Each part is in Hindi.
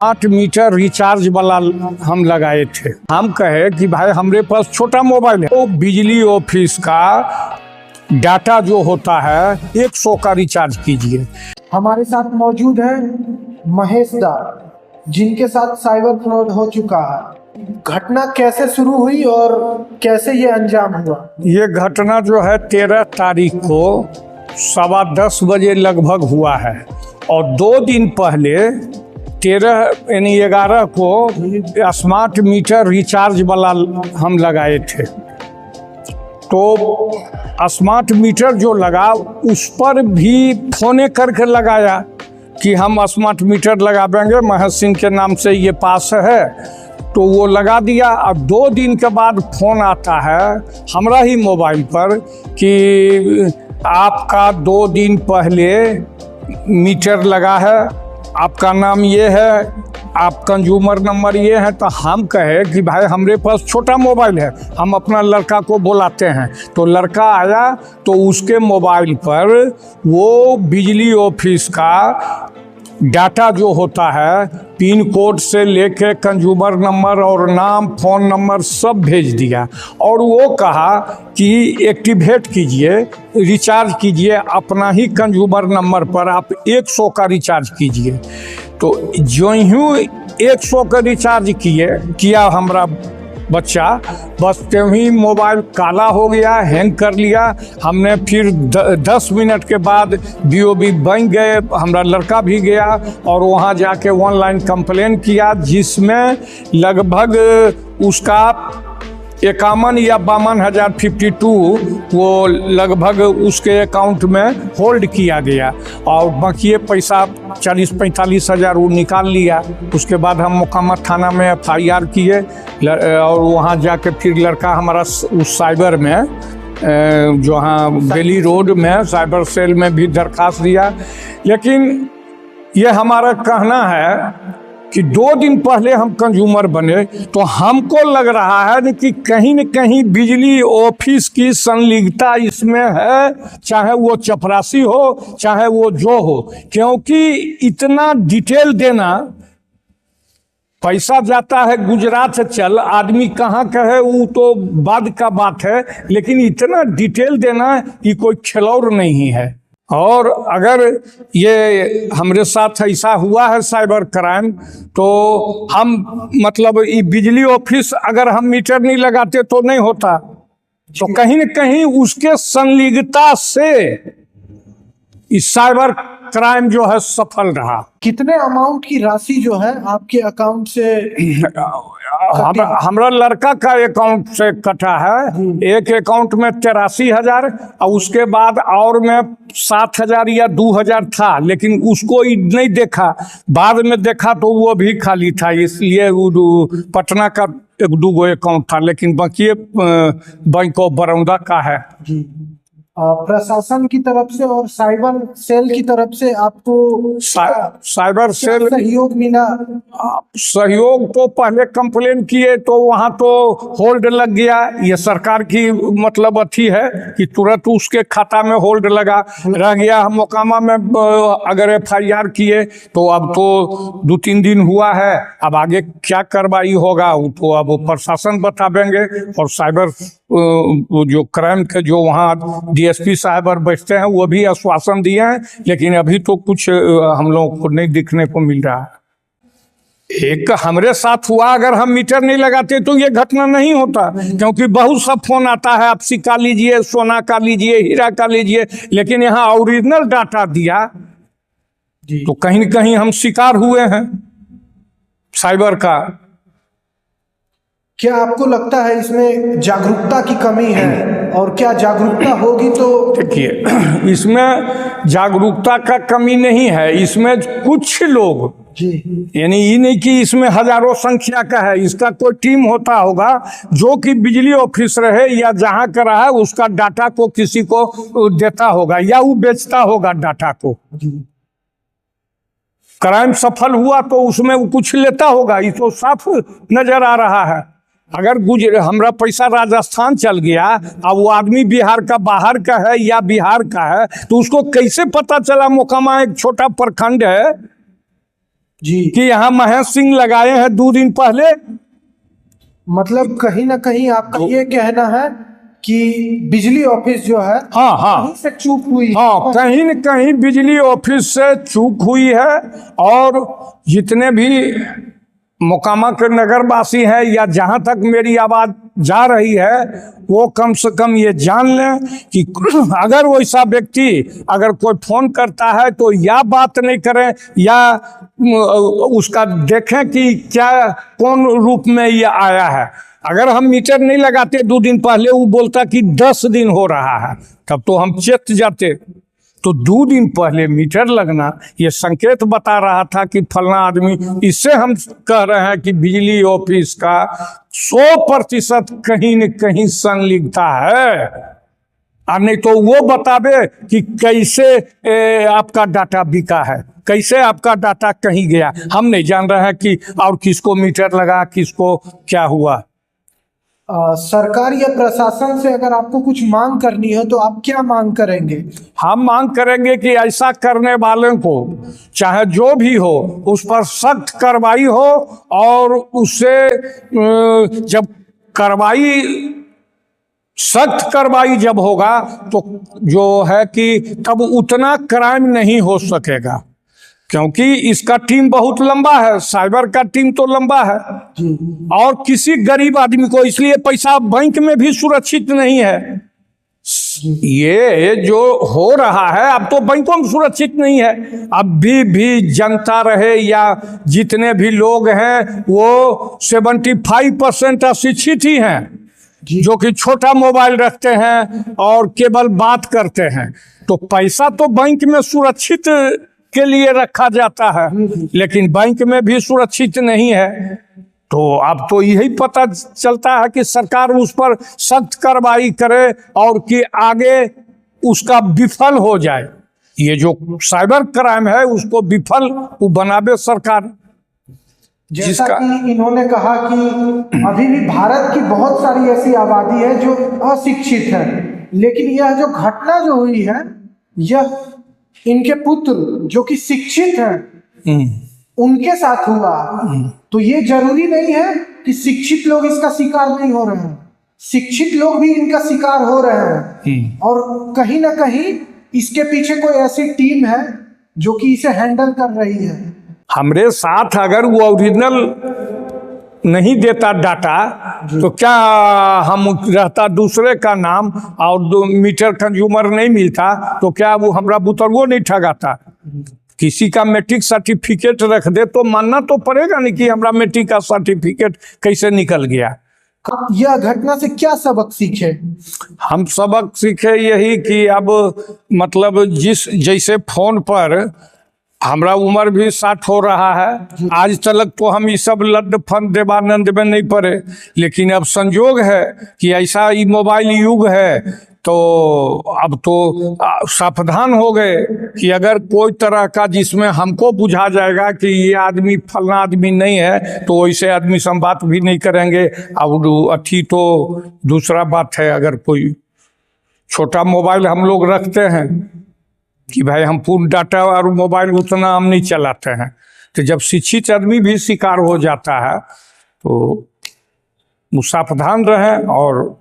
8 मीटर रिचार्ज वाला हम लगाए थे। हम कहे कि भाई हमारे पास छोटा मोबाइल है, तो बिजली ऑफिस का डाटा जो होता है 100 का रिचार्ज कीजिए। हमारे साथ मौजूद है महेश दा, जिनके साथ साइबर फ्रॉड हो चुका है। घटना कैसे शुरू हुई और कैसे ये अंजाम हुआ? ये घटना जो है 13 तारीख को 10:15 बजे लगभग हुआ है और 2 दिन पहले 11 को स्मार्ट मीटर रिचार्ज वाला हम लगाए थे। तो स्मार्ट मीटर जो लगा उस पर भी फोन करके लगाया कि हम स्मार्ट मीटर लगाएंगे, महेश सिंह के नाम से ये पास है, तो वो लगा दिया। अब 2 दिन के बाद फ़ोन आता है हमारा ही मोबाइल पर कि आपका 2 दिन पहले मीटर लगा है, आपका नाम ये है, आप कंज्यूमर नंबर ये है। तो हम कहे कि भाई हमारे पास छोटा मोबाइल है, हम अपना लड़का को बुलाते हैं। तो लड़का आया तो उसके मोबाइल पर वो बिजली ऑफिस का डाटा जो होता है पिन कोड से लेके कंज्यूमर नंबर और नाम, फ़ोन नंबर सब भेज दिया और वो कहा कि एक्टिवेट कीजिए, रिचार्ज कीजिए अपना ही कंज्यूमर नंबर पर, आप 100 का रिचार्ज कीजिए। तो जो यूँ 100 का रिचार्ज किया हमारा बच्चा, बस तभी मोबाइल काला हो गया, हैंग कर लिया। हमने फिर 10 मिनट के बाद BOB बैंक गए, हमारा लड़का भी गया और वहाँ जाके ऑनलाइन कंप्लेन किया, जिसमें लगभग उसका 51 या 52,000 52 वो लगभग उसके अकाउंट में होल्ड किया गया और बाकी पैसा 40-45 हज़ार वो निकाल लिया। उसके बाद हम मोकामा थाना में FIR किए और वहाँ जाके फिर लड़का हमारा उस साइबर में जो हाँ बेली रोड में साइबर सेल में भी दरखास्त दिया। लेकिन ये हमारा कहना है कि 2 दिन पहले हम कंज्यूमर बने तो हमको लग रहा है कि कहीं न कहीं बिजली ऑफिस की संलिग्नता इसमें है, चाहे वो चपरासी हो चाहे वो जो हो, क्योंकि इतना डिटेल देना, पैसा जाता है गुजरात से चल, आदमी कहाँ का है वो तो बाद का बात है, लेकिन इतना डिटेल देना कि कोई खिलौड़ नहीं है। और अगर ये हमारे साथ ऐसा हुआ है साइबर क्राइम, तो हम मतलब ये बिजली ऑफिस अगर हम मीटर नहीं लगाते तो नहीं होता, तो कहीं न कहीं उसके संलिग्नता से इस साइबर क्राइम जो है सफल रहा। कितने अमाउंट की राशि जो है आपके अकाउंट से हमारा लड़का का अकाउंट से कटा है। एक अकाउंट में 83,000 और उसके बाद और में 7,000 या 2,000 था, लेकिन उसको नहीं देखा, बाद में देखा तो वो भी खाली था, इसलिए वो पटना का 1-2 अकाउंट था, लेकिन बाकी बैंक ऑफ बड़ौदा का है। प्रशासन की तरफ से और साइबर सेल की तरफ से आपको साइबर सेल सहयोग मिला? सहयोग तो पहले कंप्लेन किए तो वहाँ तो होल्ड लग गया। ये सरकार की मतलब अथी है कि तुरंत उसके खाता में होल्ड लगा रह गया। हम मोकामा में अगर FIR किए तो अब तो 2-3 दिन हुआ है, अब आगे क्या कार्रवाई होगा वो तो अब प्रशासन बताएंगे। और साइबर जो क्राइम के जो वहाँ DSP साहब बैठते हैं वो भी आश्वासन दिए हैं, लेकिन अभी तो कुछ हम लोगों को नहीं दिखने को मिल रहा है। एक हमारे साथ हुआ, अगर हम मीटर नहीं लगाते तो ये घटना नहीं होता, क्योंकि बहुत सा फोन आता है, आप सिक्का लीजिए, सोना का लीजिए, हीरा का लीजिए, लेकिन यहाँ ओरिजिनल डाटा दिया तो कहीं न कहीं हम शिकार हुए हैं साइबर का। क्या आपको लगता है इसमें जागरूकता की कमी है, और क्या जागरूकता होगी तो? देखिए, इसमें जागरूकता का कमी नहीं है, इसमें कुछ लोग यानी ये नहीं कि इसमें हजारों संख्या का है, इसका कोई टीम होता होगा जो कि बिजली ऑफिस रहे या जहाँ का रहा उसका डाटा को किसी को देता होगा या वो बेचता होगा डाटा को। क्राइम सफल हुआ तो उसमें वो कुछ लेता होगा, ये तो साफ नजर आ रहा है। अगर हमारा पैसा राजस्थान चल गया अब वो आदमी बिहार का बाहर का है या बिहार का है, तो उसको कैसे पता चला? मोकामा एक छोटा प्रखंड है, जी, कि यहाँ महेश सिंह लगाए हैं 2 दिन पहले। मतलब कहीं ना कहीं आपका ये कहना है कि बिजली ऑफिस जो है हाँ हाँ कहीं से चूक हुई हाँ, है। कहीं न कहीं बिजली ऑफिस से चूक हुई है। और जितने भी मोकामा के नगरवासी हैं या जहां तक मेरी आवाज जा रही है, वो कम से कम ये जान लें कि अगर वैसा व्यक्ति अगर कोई फोन करता है तो या बात नहीं करें या उसका देखें कि क्या कौन रूप में ये आया है। अगर हम मीटर नहीं लगाते 2 दिन पहले, वो बोलता कि 10 दिन हो रहा है, तब तो हम चेत जाते। तो 2 दिन पहले मीटर लगना ये संकेत बता रहा था कि फलना आदमी, इससे हम कह रहे हैं कि बिजली ऑफिस का 100% कहीं न कहीं संलिग्नता है। और नहीं तो वो बतावे कि कैसे आपका डाटा बिका है, कैसे आपका डाटा कहीं गया। हम नहीं जान रहे हैं कि और किसको मीटर लगा, किसको क्या हुआ। सरकार या प्रशासन से अगर आपको कुछ मांग करनी हो तो आप क्या मांग करेंगे? हम मांग करेंगे कि ऐसा करने वाले को चाहे जो भी हो उस पर सख्त कार्रवाई हो, और उससे जब कार्रवाई सख्त कार्रवाई जब होगा तो जो है कि तब उतना क्राइम नहीं हो सकेगा, क्योंकि इसका टीम बहुत लंबा है, साइबर का टीम तो लंबा है। और किसी गरीब आदमी को इसलिए पैसा बैंक में भी सुरक्षित नहीं है। ये जो हो रहा है अब तो बैंकों में सुरक्षित नहीं है। अब भी जनता रहे या जितने भी लोग हैं वो 75% अशिक्षित ही हैं, जो कि छोटा मोबाइल रखते हैं और केवल बात करते हैं। तो पैसा तो बैंक में सुरक्षित के लिए रखा जाता है, लेकिन बैंक में भी सुरक्षित नहीं है। तो अब तो यही पता चलता है कि सरकार उस पर सख्त कार्रवाई करे और कि आगे उसका विफल हो जाए। ये जो साइबर क्राइम है उसको विफल वो बनावे सरकार। जैसा कि इन्होंने कहा कि अभी भी भारत की बहुत सारी ऐसी आबादी है जो अशिक्षित है, लेकिन यह जो घटना जो हुई है यह इनके पुत्र जो कि शिक्षित हैं उनके साथ हुआ। तो ये जरूरी नहीं है कि शिक्षित लोग इसका शिकार नहीं हो रहे हैं, शिक्षित लोग भी इनका शिकार हो रहे हैं। और कहीं ना कहीं इसके पीछे कोई ऐसी टीम है जो कि इसे हैंडल कर रही है। हमरे साथ अगर वो ओरिजिनल नहीं देता डाटा तो क्या हम रहता दूसरे का नाम और मीटर कंज्यूमर नहीं मिलता तो क्या वो हमरा बुतरवो नहीं ठगाता। किसी का मैट्रिक सर्टिफिकेट रख दे तो मानना तो पड़ेगा नहीं कि हमरा मैट्रिक का सर्टिफिकेट कैसे निकल गया। यह घटना से क्या सबक सीखे? हम सबक सीखे यही कि अब मतलब जैसे फोन पर हमरा उम्र भी 60 हो रहा है, आज तक तो हम ये सब लड्ड फंद देवानंद में नहीं पड़े, लेकिन अब संजोग है कि ऐसा ये मोबाइल युग है तो अब तो सावधान हो गए कि अगर कोई तरह का जिसमें हमको बुझा जाएगा कि ये आदमी फलना आदमी नहीं है तो वैसे आदमी से हम बात भी नहीं करेंगे। और अच्छी तो दूसरा बात है, अगर कोई छोटा मोबाइल हम लोग रखते हैं कि भाई हम पूर्ण डाटा और मोबाइल उतना हम नहीं चलाते हैं, तो जब शिक्षित आदमी भी शिकार हो जाता है तो सावधान रहें। और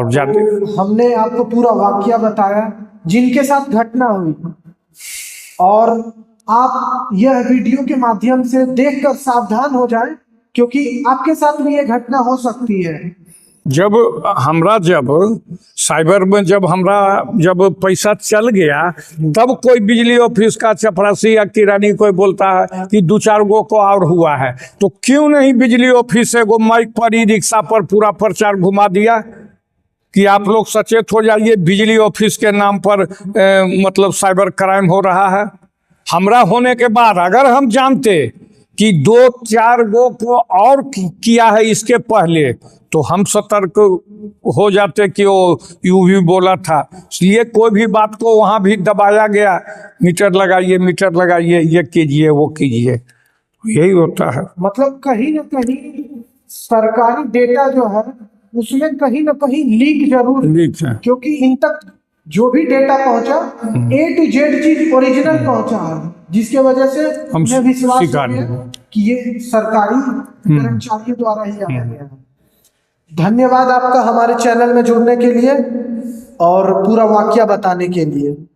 ज्यादा हमने आपको पूरा वाकया बताया जिनके साथ घटना हुई, और आप यह वीडियो के माध्यम से देखकर सावधान हो जाएं क्योंकि आपके साथ भी यह घटना हो सकती है। जब साइबर में जब पैसा चल गया तब कोई बिजली ऑफिस का चपरासी या किरानी कोई बोलता है कि 2-4 गो को और हुआ है, तो क्यों नहीं बिजली ऑफिस से माइक पर ई रिक्शा पर पूरा प्रचार घुमा दिया कि आप लोग सचेत हो जाइए, बिजली ऑफिस के नाम पर मतलब साइबर क्राइम हो रहा है। हमरा होने के बाद अगर हम जानते कि 2-4 गो को और किया है इसके पहले तो हम सतर्क हो जाते कि वो यूं भी बोला था। इसलिए कोई भी बात को वहाँ भी दबाया गया, मीटर लगाइए, ये कीजिए वो कीजिए, यही होता है। मतलब कहीं ना कहीं सरकारी डेटा जो है उसमें कहीं ना कहीं लीक जरूर है, क्योंकि इन तक जो भी डेटा पहुंचा A to Z चीज ओरिजिनल पहुंचा है। जिसके वजह से हम हमें विश्वास हो स्वीकार गया नहीं। कि ये सरकारी कर्मचारियों द्वारा ही आया गया है। धन्यवाद आपका हमारे चैनल में जुड़ने के लिए और पूरा वाकया बताने के लिए।